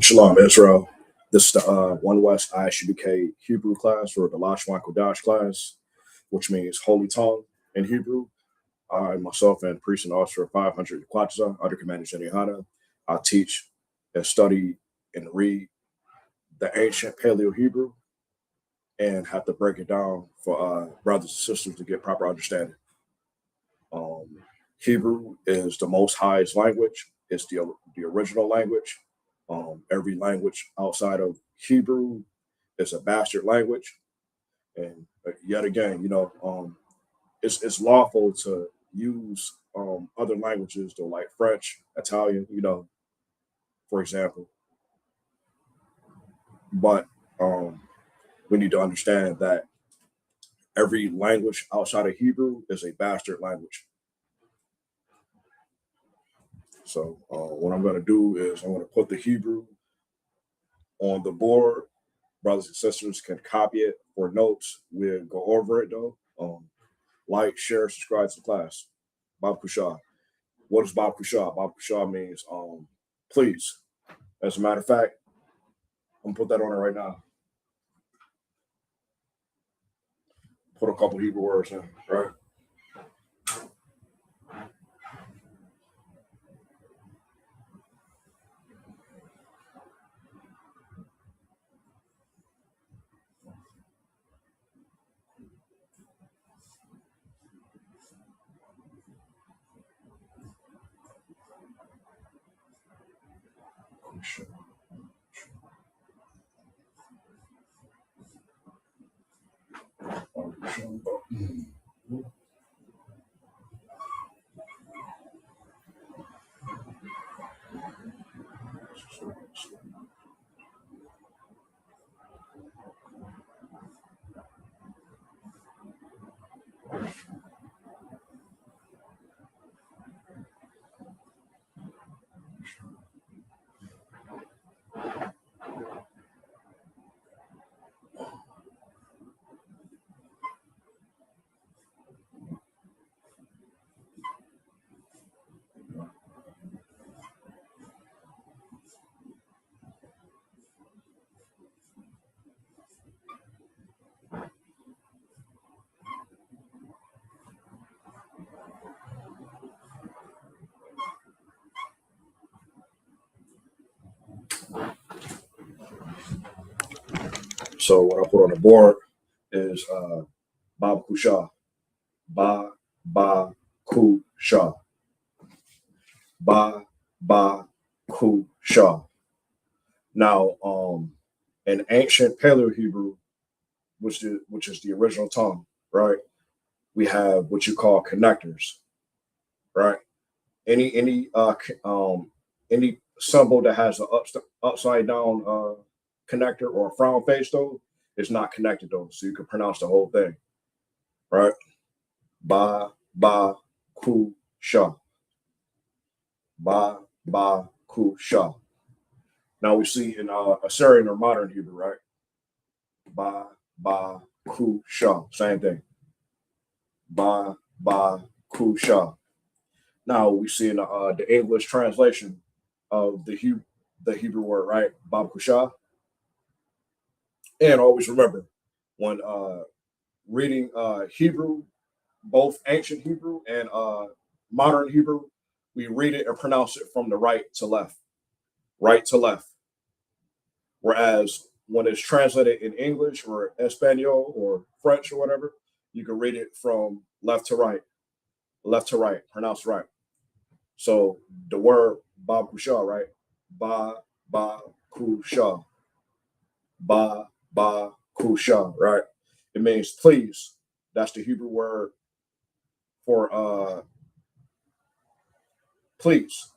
Shalom, Israel. This is the One West ISUBK Hebrew class, or the Lashwan Kodash class, which means holy tongue in Hebrew. I, myself, and priest and officer 500 Quatza, under Commander Jenny I teach and study and read the ancient Paleo Hebrew and have to break it down for brothers and sisters to get proper understanding. Hebrew is the Most High's language. It's the original language. Every language outside of Hebrew is a bastard language. And yet again, it's lawful to use other languages, though, like French, Italian, for example. But we need to understand that every language outside of Hebrew is a bastard language. So what I'm going to do is I'm going to put the Hebrew on the board. Brothers and sisters can copy it for notes. We'll go over it, though. Like, share, subscribe to the class. Bob Kushah. What is Bob Kushah? Bob Kushah means please. As a matter of fact, I'm going to put that on it right now. Put a couple Hebrew words in, right? So what I put on the board is Bob Kushah. Ba Kusha. Ba Kusha. Now, in ancient Paleo Hebrew, which is the original tongue, right? We have what you call connectors, right? Any symbol that has an upside down connector or a frown face, though, is not connected, though, so you can pronounce the whole thing, right? Ba ku sha. Ba ku sha. Now we see in Assyrian or modern Hebrew, right? Ba ku sha. Same thing. Ba ku sha. Now we see in the English translation of the Hebrew word, right? Bab Kusha. And always remember, when reading Hebrew, both ancient Hebrew and modern Hebrew, we read it and pronounce it from the right to left. Right to left. Whereas when it's translated in English or Espanol or French or whatever, you can read it from left to right. Left to right, pronounced right. So the word Bab Kusha, right? Ba Kusha. Ba Kusha, right? It means please. That's the Hebrew word for please,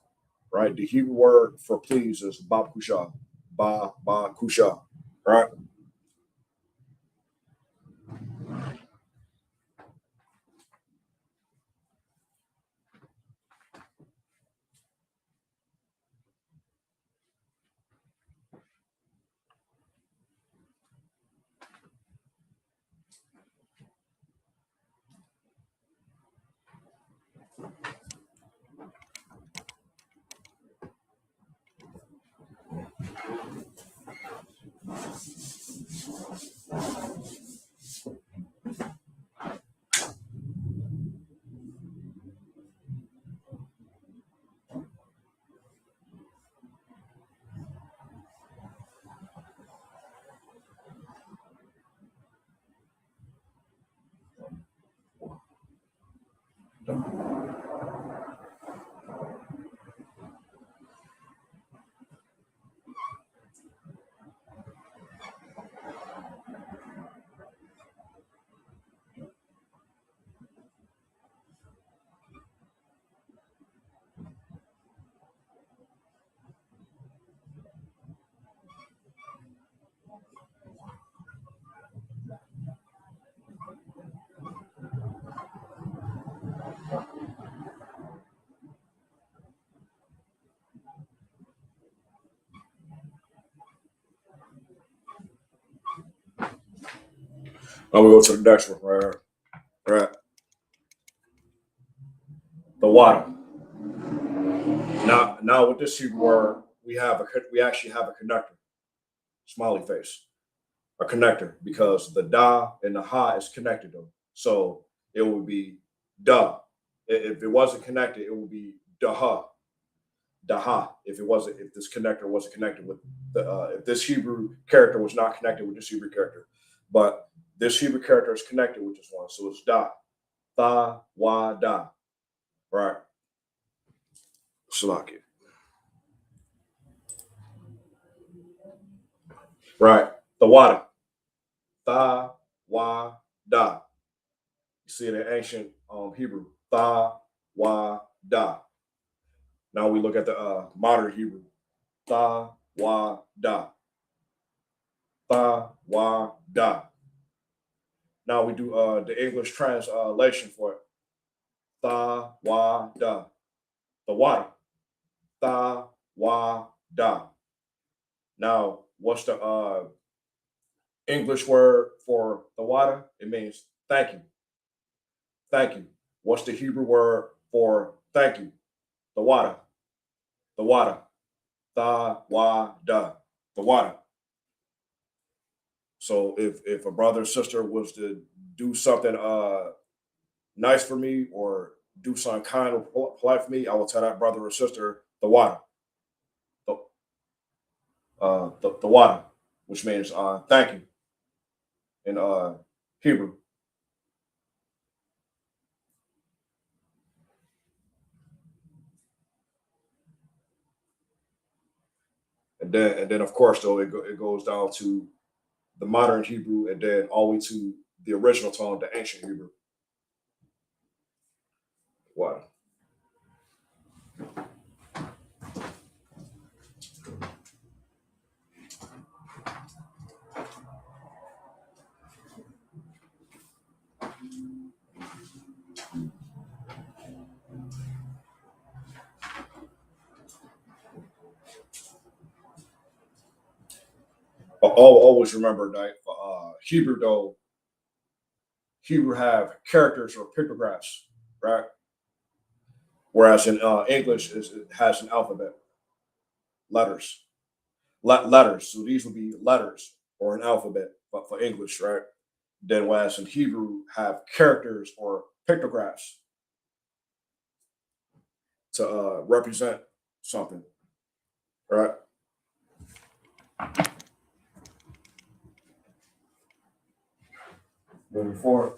right? The Hebrew word for please is Bab Kusha. Ba Kusha, right? Now we go to the next one, right? Right. The water. Now with this Hebrew word, we actually have a connector, smiley face, a connector because the da and the ha is connected though. So it would be da. If it wasn't connected, it would be daha, daha. If this connector wasn't connected with if this Hebrew character was not connected with this Hebrew character, but this Hebrew character is connected with this one, so it's da, tha, wa, da, right? Salaki. Right. The water. Tha, wa, da. You see it in ancient Hebrew. Tha, wa, da. Now we look at the modern Hebrew. Tha, wa, da. Tha, wa, da. Now we do the English translation for it. Tha, wa, da. The water. Tha, wa, da. Now, what's the English word for the water? It means thank you. Thank you. What's the Hebrew word for thank you? The water. The water. Tha, wa, da. The water. So if a brother or sister was to do something nice for me or do something kind or polite for me, I will tell that brother or sister the water. The, the water, which means thank you in Hebrew. And then of course though it goes down to the modern Hebrew and then all the way to the original tongue, the ancient Hebrew. Water. Always remember that Hebrew though, Hebrew have characters or pictographs, right? Whereas in English it has an alphabet, letters, letters. So these would be letters or an alphabet, but for English, right? Then whereas in Hebrew have characters or pictographs to represent something, right? Moving forward.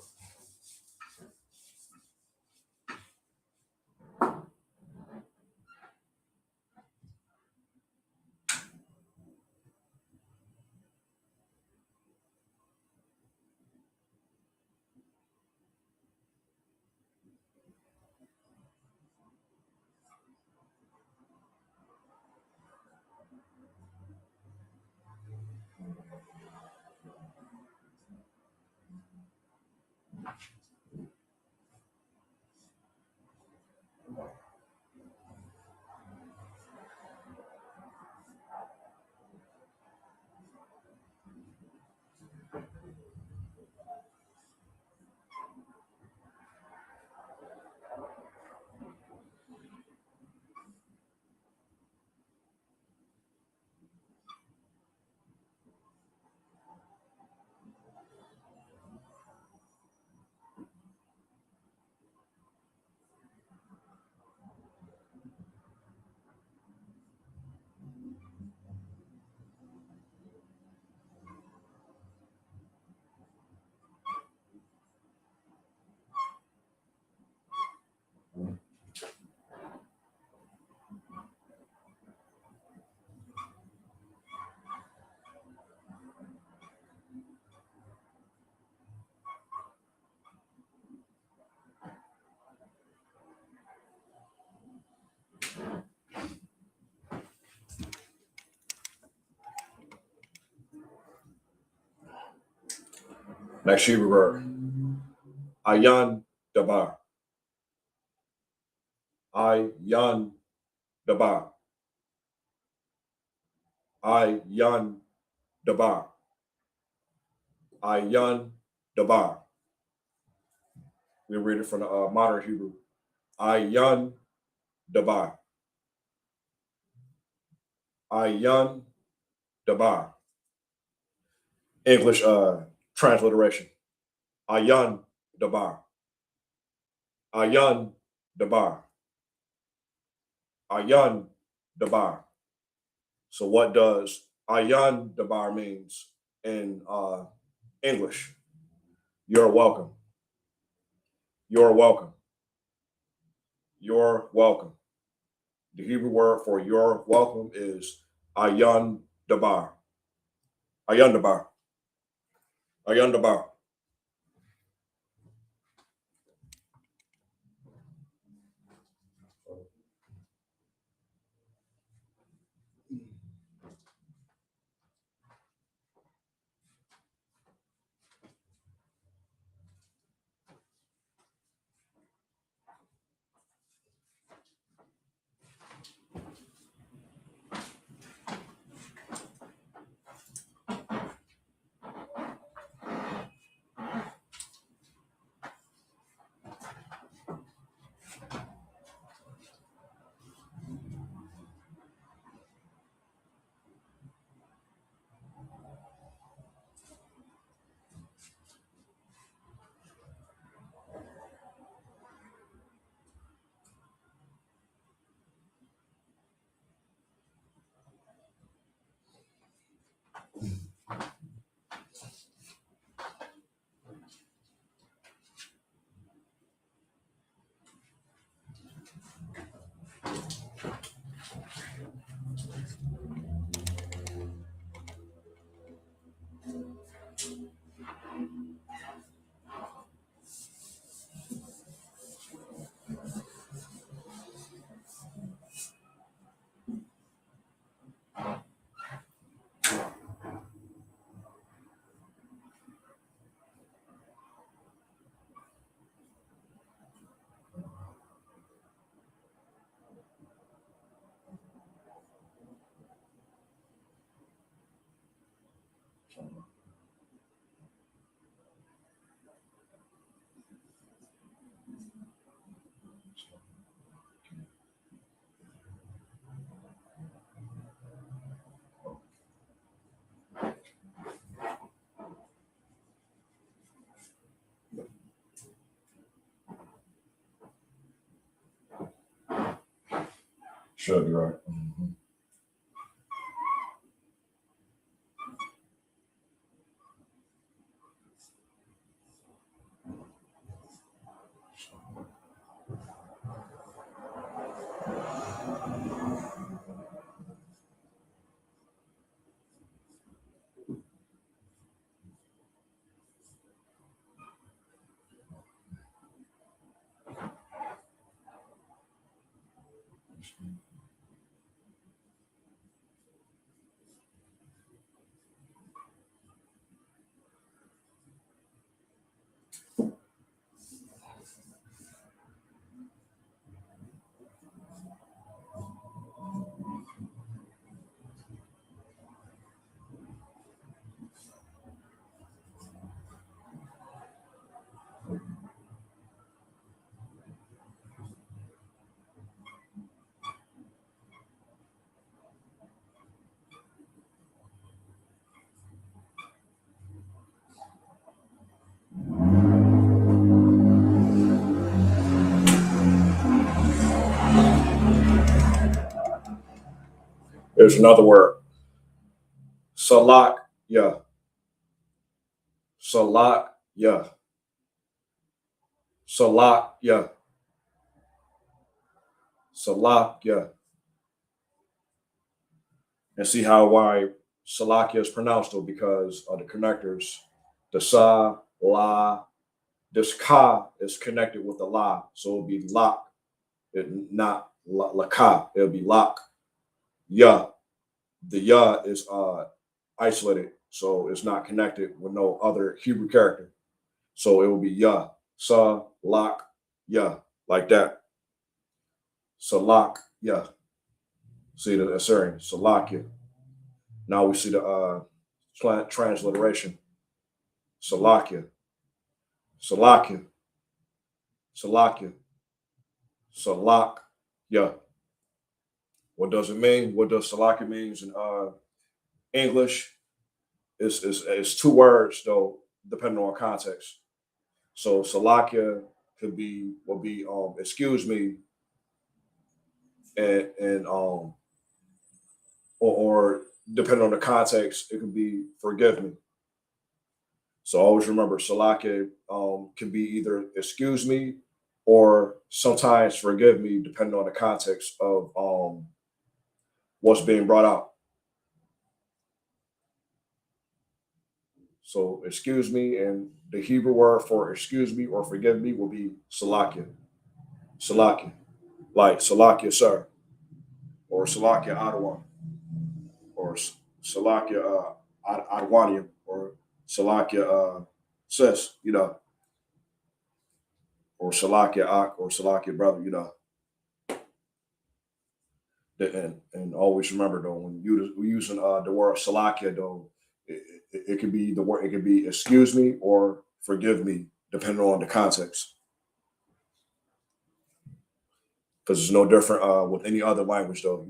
Next Hebrew word. Ayan dabar. Ayan dabar. Ayan dabar. Ayan dabar. We read it from the modern Hebrew. Ayan dabar. Ayan dabar. English transliteration. Ayan dabar. Ayan dabar. Ayan dabar. So what does Ayan dabar means in English? You're welcome. You're welcome. You're welcome. The Hebrew word for you're welcome is Ayan dabar. Ayan dabar. Ayan dabar. Should be right. Mhm. There's another word. Salak, yeah. Salak, yeah. Salak, yeah. Salak, yeah. And see how why Salakia is pronounced though, because of the connectors. The sa, la, this ka is connected with the la. So it'll be lock, not la ka. It'll be lock. Ya. The ya is isolated. So it's not connected with no other Hebrew character. So it will be Yah, Sa, Lak, Yah, like that. Salak, Yah. See the Assyrian, Salakia. Now we see the transliteration. Salakia, Salakia, Salakia, Salak, Yah. What does it mean? What does Salakia means in English? It's two words though, depending on context. So Salakia will be excuse me, and or depending on the context, it could be forgive me. So always remember Salakia can be either excuse me or sometimes forgive me, depending on the context of what's being brought out. So excuse me, and the Hebrew word for excuse me or forgive me will be Salakia. Salakia. Like Salakia, sir, or Salakia Adawan, or Salakia Adwanium, or Salakia sis, or Salakia Ak, or Salakia brother, And always remember though, when we're using the word Salakia though, it could be the word, it could be excuse me or forgive me, depending on the context. Because it's no different with any other language though.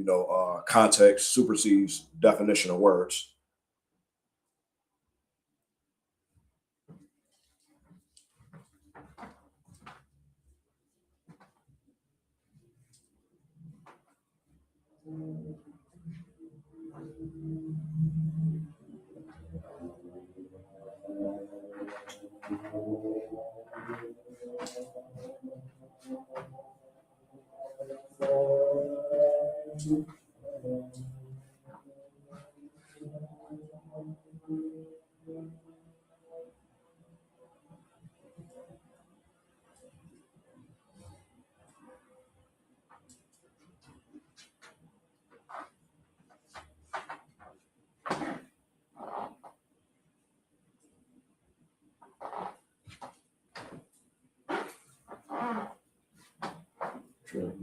Context supersedes definition of words. Sure.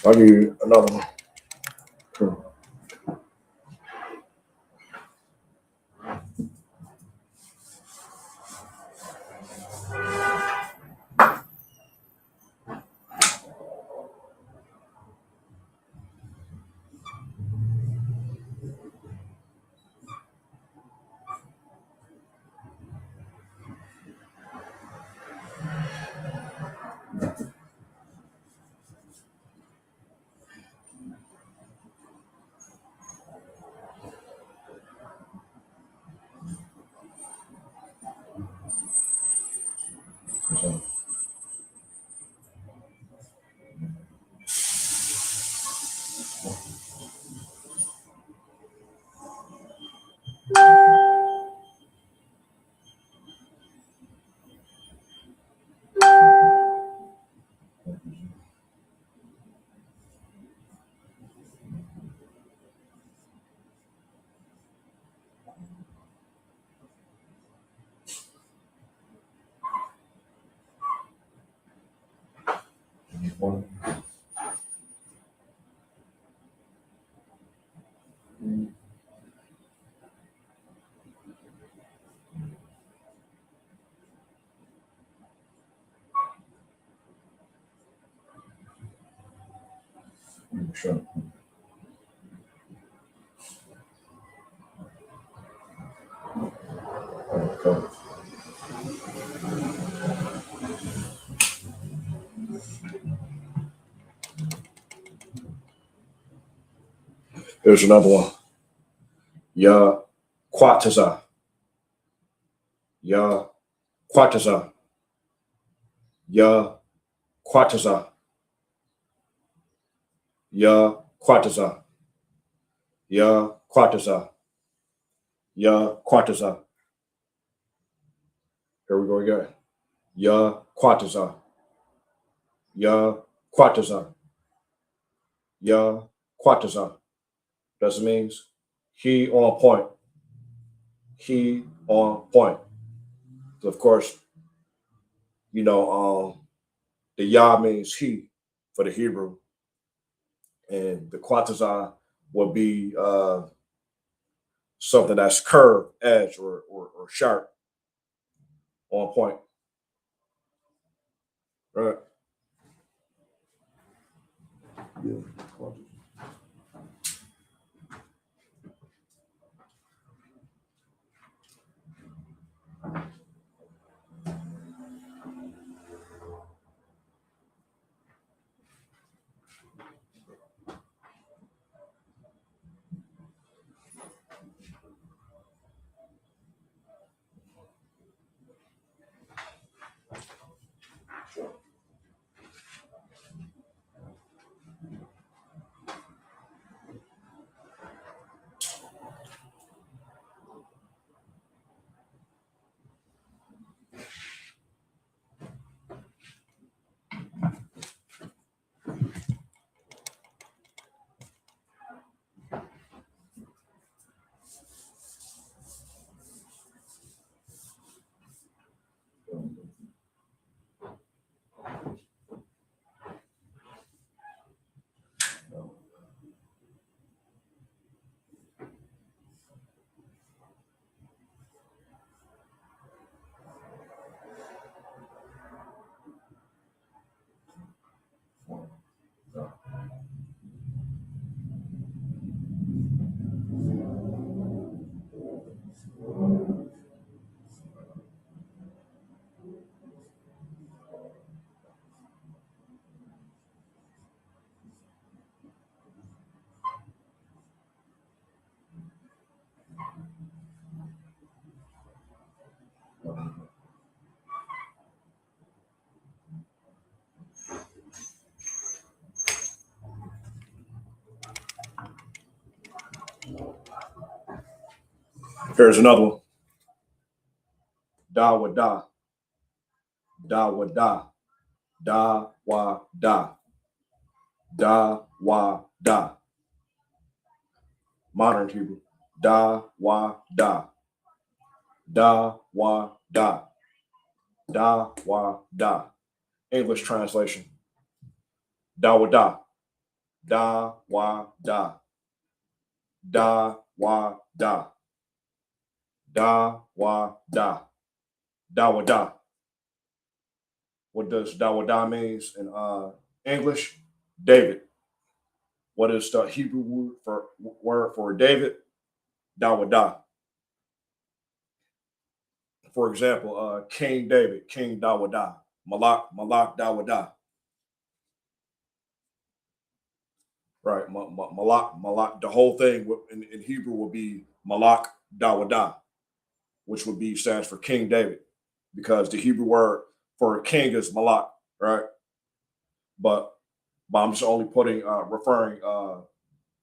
I'll give you another one. Sure. Sure. Okay. Here's another one. Ya Quataza. Ya Quataza. Ya Quataza. Ya Quataza. Ya Quataza. Ya Quataza. Here we go again. Ya Quataza. Ya Quataza. Ya Quataza. That means he on point. He on point. So of course, you know, the Ya means he for the Hebrew, and the Quataza will be something that's curved, edge, or sharp, on point. Right. Yeah. Here's another one. Da wa da. Da wa da. Da wa da. Da wa da. Modern Hebrew. Da wa da. Da wa da. Da wa da. English translation. Da wa da. Da wa da. Da wa da. Da wa da. Da wa da. What does da wa da means in English? David. What is the Hebrew word for David? Da wa da. For example, King David, King Dawada, Malak Dawada, right? Malak. The whole thing in Hebrew will be Malak Dawada, which would be stands for King David, because the Hebrew word for a king is Malak, right? But I'm just only putting referring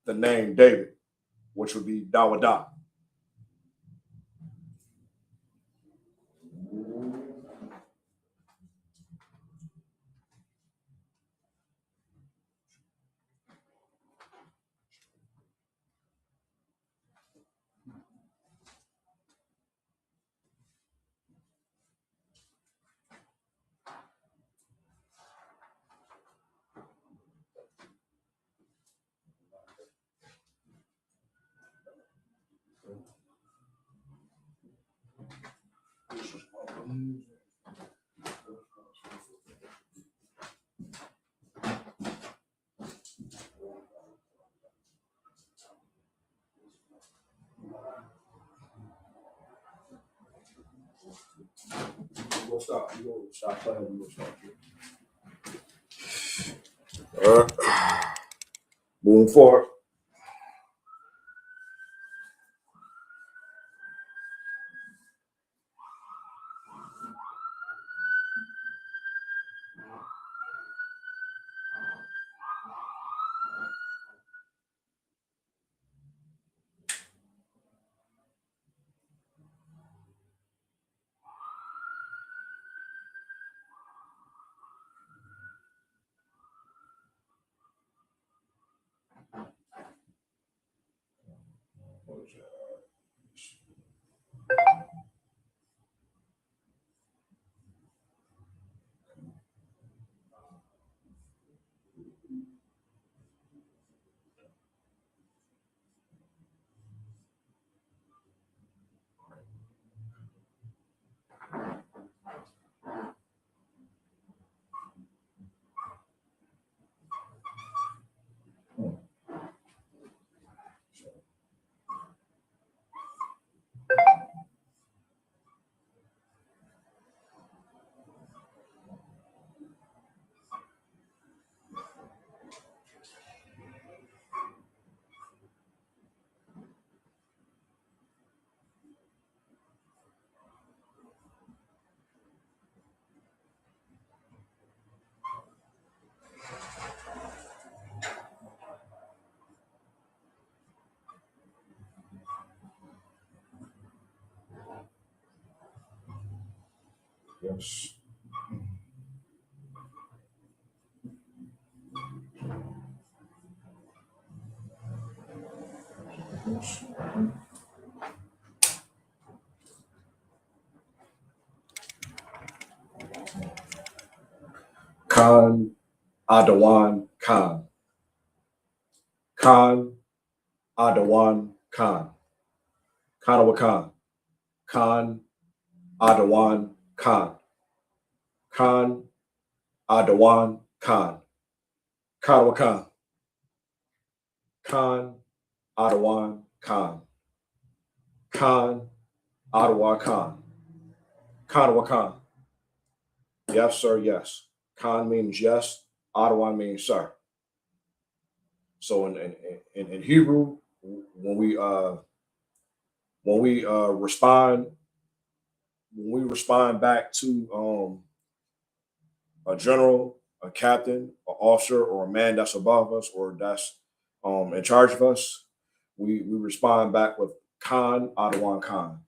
the name David, which would be Dawada. We'll stop. We'll stop playing. We'll stop. All right. Moving forward. Yes. Khan Adawan Khan. Khan Adawan Khan. Kanawa Khan. Khan Adawan Khan. Khan Adawan Khan. Kanawa Khan. Khan Adawan Khan. Khan Ottawa Khan. Kanawa Khan. Yes, sir, yes. Khan means yes. Ottawa means sir. So in Hebrew, when we respond back to a general, a captain, an officer, or a man that's above us or that's in charge of us, we respond back with Khan Adawan Khan.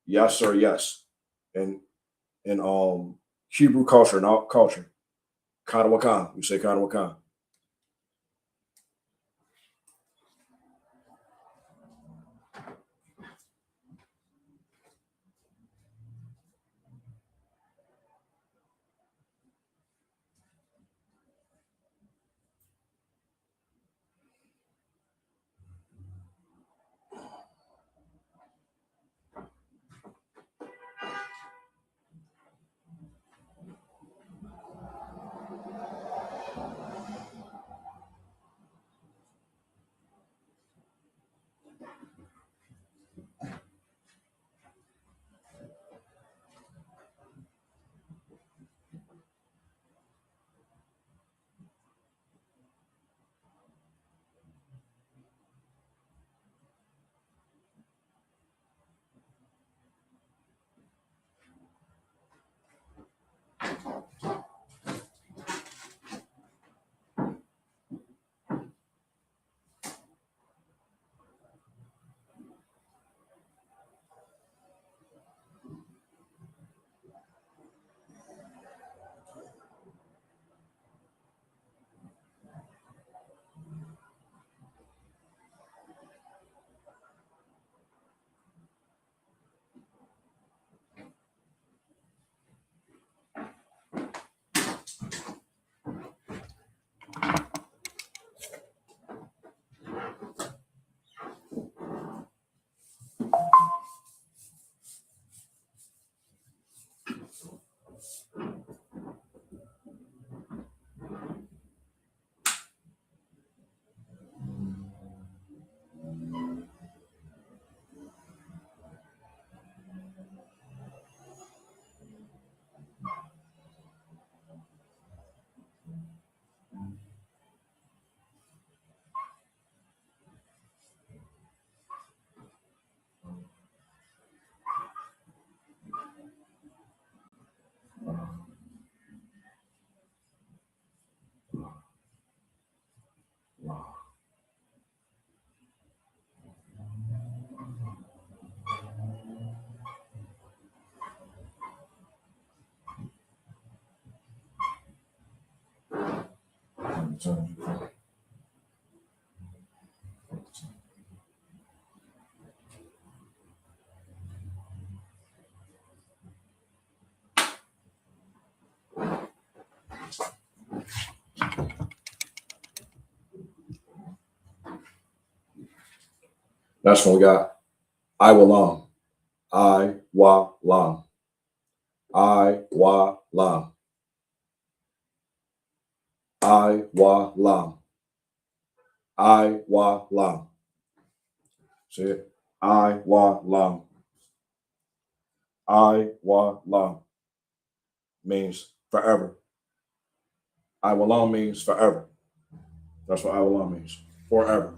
Yes, sir, yes. And in Hebrew culture and all culture, Khan Khan. We say Khan Khan. That's when we got I Walam. I wa lam. I wa lam. I wa lam. I wa lam. See it? I wa lam. I wa lam means forever. I wa lam means forever. That's what I wa lam means. Forever.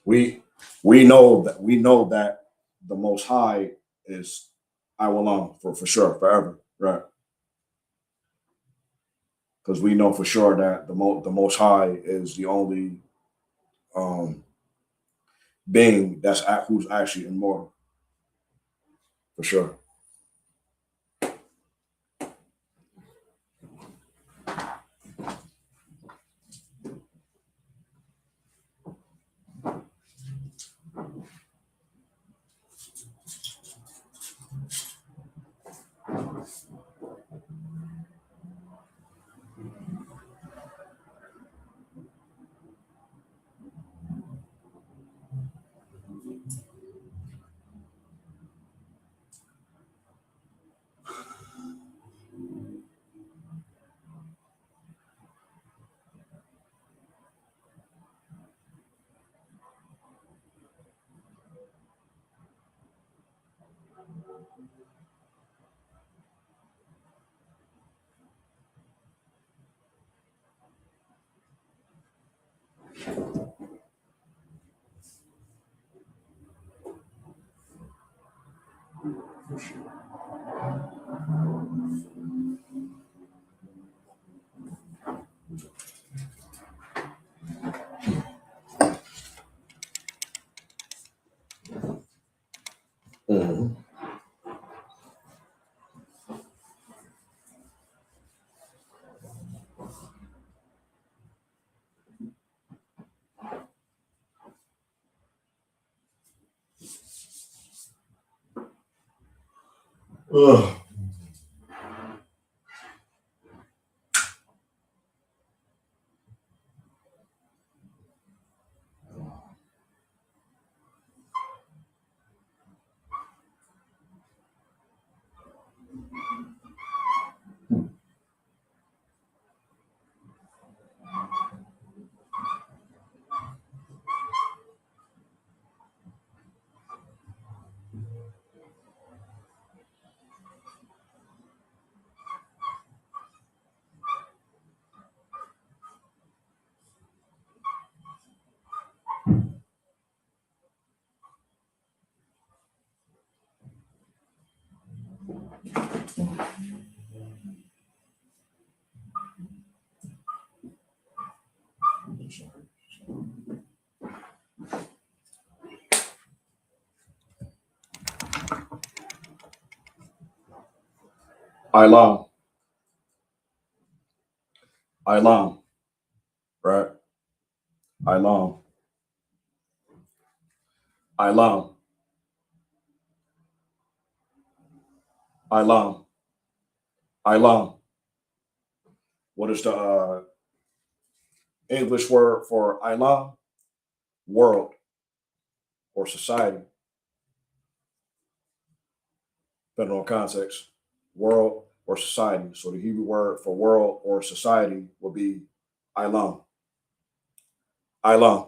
We we know that the most high is I wa lam for sure, forever. Right. Because we know for sure that the most high is the only um being who's actually immortal, for sure. Mhm. Ugh. Ilam, Ilam, right? Ilam, Ilam, Ilam, Ilam. What is the English word for Ilam? World or society, depending on context. World or society. So the Hebrew word for world or society will be Ilam. Ilam.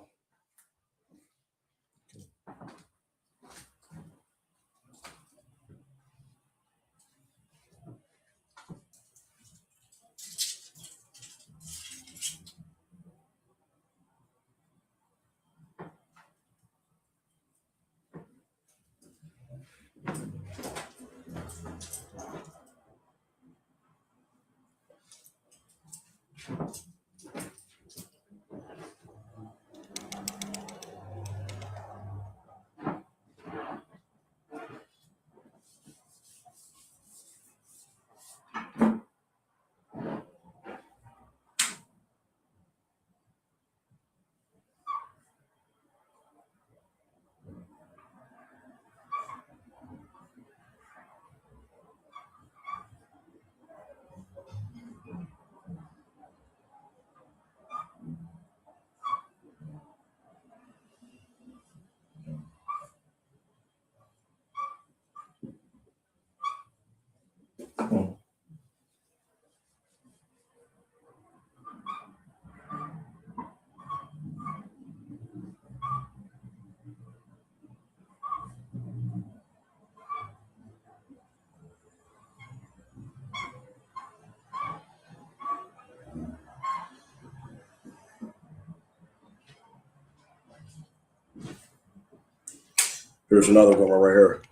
Here's another one right here.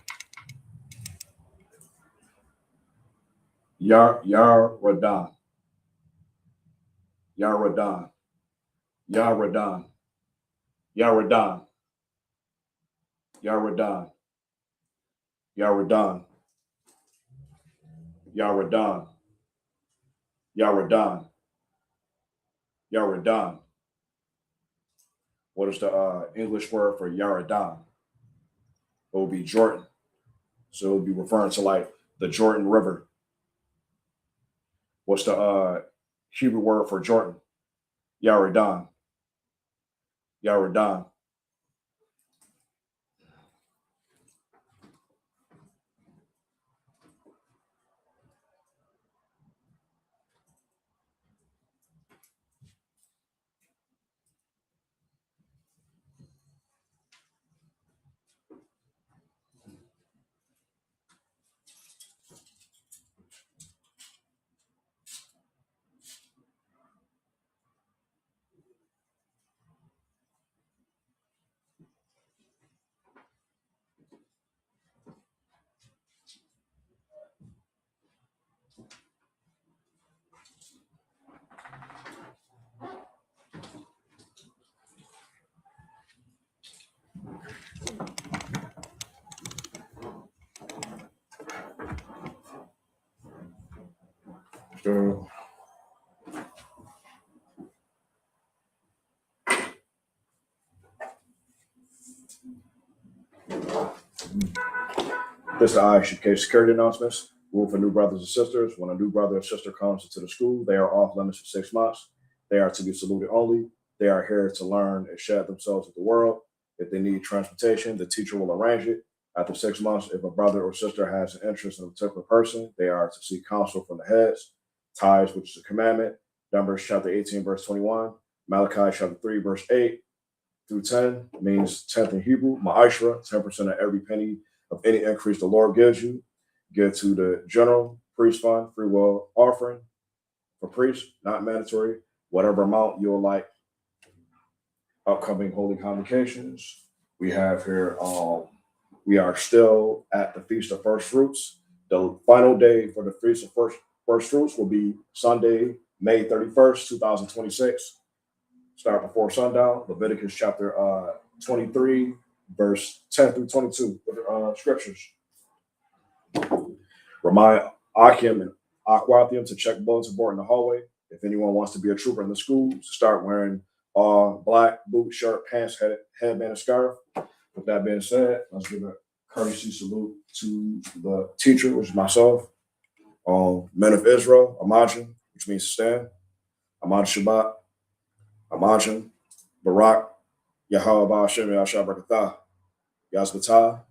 Yaradan. Yaradan. Yaradan. Yaradan. Yaradan. Yaradan. Yaradan. Yaradan. Yaradan. What is the English word for Yaradan? It will be Jordan. So it would be referring to like the Jordan River. What's the Hebrew word for Jordan? Yaradan. Yaradan. So, this is the IHK security announcements. Rule for new brothers and sisters. When a new brother or sister comes into the school, they are off limits for 6 months. They are to be saluted only. They are here to learn and share themselves with the world. If they need transportation, the teacher will arrange it. After 6 months, if a brother or sister has an interest in a particular person, they are to seek counsel from the heads. Tithes, which is a commandment. Numbers chapter 18, verse 21. Malachi chapter 3, verse 8 through 10 means 10th in Hebrew. Ma'ashra, 10% of every penny of any increase the Lord gives you. Give to the general priest fund, free will offering for priests, not mandatory. Whatever amount you'll like. Upcoming holy convocations. We have here, we are still at the Feast of First Fruits. The final day for the Feast of First Fruits will be Sunday, May 31st, 2026. Start before sundown. Leviticus chapter 23, verse 10 through 22, scriptures. Remind Akim and Aquathium to check bulletin board in the hallway. If anyone wants to be a trooper in the school, start wearing black boot, shirt, pants, headband, and scarf. With that being said, let's give a courtesy salute to the teacher, which is myself. Men of Israel, Amajim, which means stand. Amad Shabbat, Amajim, Barak, Yahweh Hashem Yashab Barakatah, Yazbatah,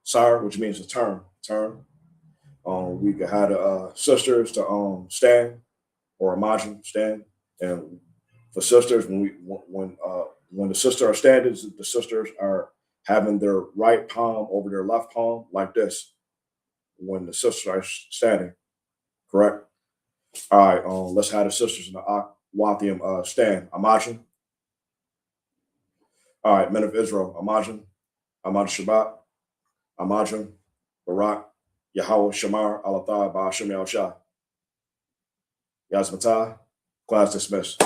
Sire, which means to turn. We could have the sisters to stand, or Amajim stand. And for sisters, when the sisters are standing, the sisters are having their right palm over their left palm like this. When the sisters are standing, correct? All right. Let's have the sisters in the Wathium stand. Amajim. All right, men of Israel, Amajim, Amad Shabbat, Amajim, Barak, Yahweh Shamar, Alathah, Ba'ashem Yahshah. Yazmatah, class dismissed.